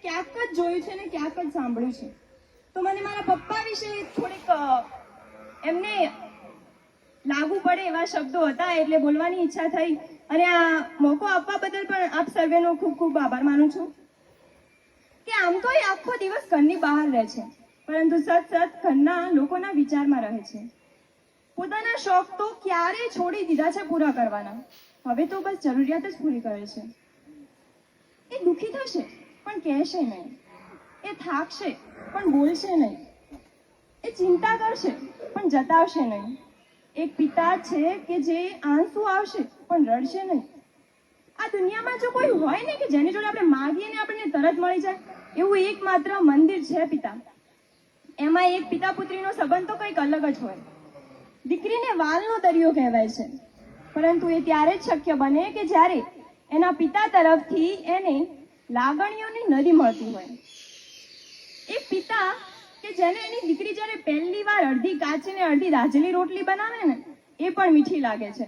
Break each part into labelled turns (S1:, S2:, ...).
S1: ક્યાંક જ જોયું છે ને ક્યાંક જ સાંભળ્યું છે. તો મને મારા પપ્પા વિશે થોડીક એમને લાગુ પડે એવા શબ્દો હતા એટલે બોલવાની ઈચ્છા થઈ અને આ મોકો આપવા બદલ પણ આપ સર્વેનો ખૂબ ખૂબ આભાર માનું છું. કે આમ તો એ આખો દિવસ ઘરની બહાર રહે છે, પરંતુ સતત ઘરના લોકોના વિચારમાં રહે છે. પોતાના શોખ તો ક્યારે છોડી દીધા છે પૂરા કરવાના, હવે તો બસ જરૂરિયાત જ પૂરી કરે છે. એ દુઃખી થશે પણ કહેશે નહીં, એ થાકશે પણ બોલશે નહીં, એ ચિંતા કરશે પણ જતાવશે નહીં. એક પિતા છે કે જે આંસુ આવશે પણ રડશે નહીં. આ દુનિયામાં જો કોઈ હોય ને કે જેની જોડે આપણે માગીએ ને આપણને તરત મળી જાય, એવું એકમાત્ર મંદિર છે પિતા. એમાં એક પિતા પુત્રીનો સંબંધ તો કંઈક અલગ જ હોય. દીકરીને વાલનો દરિયો કહેવાય છે, પરંતુ એ ત્યારે જ શક્ય બને કે જ્યારે એના પિતા તરફથી એને લાગણીઓની નદી મળતી હોય. એક પિતા કે જેને એની દીકરી જ્યારે પહેલી વાર અડધી કાચી ને અડધી રાજેલી રોટલી બનાવે ને એ પણ મીઠી લાગે છે.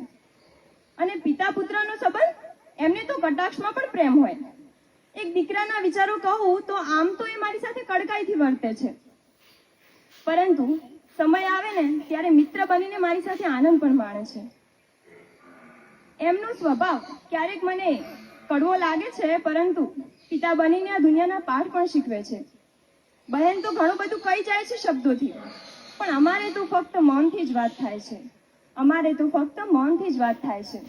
S1: અને પિતા પુત્રનો સંબંધ એમને તો કટાક્ષમાં પણ પ્રેમ હોય. એક દીકરાના વિચારો કહું તો આમ તો એ મારી સાથે કડકાઈથી વર્તે છે, પરંતુ સમય આવે ને ત્યારે મિત્ર બનીને મારી સાથે આનંદ પણ માણે છે. એમનો સ્વભાવ ક્યારેક મને કડવો લાગે છે, પરંતુ પિતા બનીને આ દુનિયાના પાઠ પણ શીખવે છે. બહેન તો ઘણું બધું કહી જાય છે શબ્દોથી, પણ અમારે તો ફક્ત મૌનથી જ વાત થાય છે. અમારે તો ફક્ત મૌનથી જ વાત થાય છે.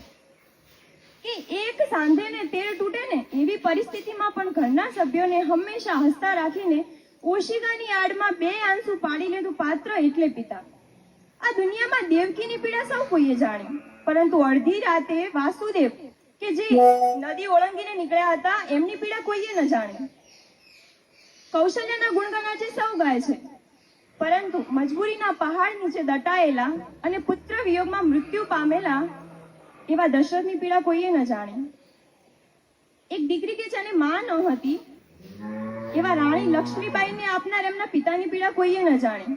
S1: કે એક સાંધે ને તેર તૂટે ને એવી પરિસ્થિતિમાં પણ ઘરના સભ્યોને હંમેશા હસતા રાખીને ઓશિકાની આડમાં બે આંસુ પાડી લેતું પાત્ર એટલે પિતા. આ દુનિયામાં દેવકીની પીડા સૌ કોઈએ જાણી, પરંતુ અડધી રાતે વાસુદેવ કે જે નદી ઓળંગીને નીકળ્યા હતા એમની પીડા કોઈએ ન જાણી. કૌશલ્યના ગુણગાન આજે સૌ ગાય છે, પરંતુ મજબૂરીના પહાડ નીચે દટાયેલા અને પુત્ર વિયોગમાં મૃત્યુ પામેલા એવા દશરથની પીડા કોઈએ ન જાણી. એક દીકરી કે જેને માં ન હતી એવા રાણી લક્ષ્મીબાઈને આપનાર એમના પિતાની પીડા કોઈએ ન જાણી.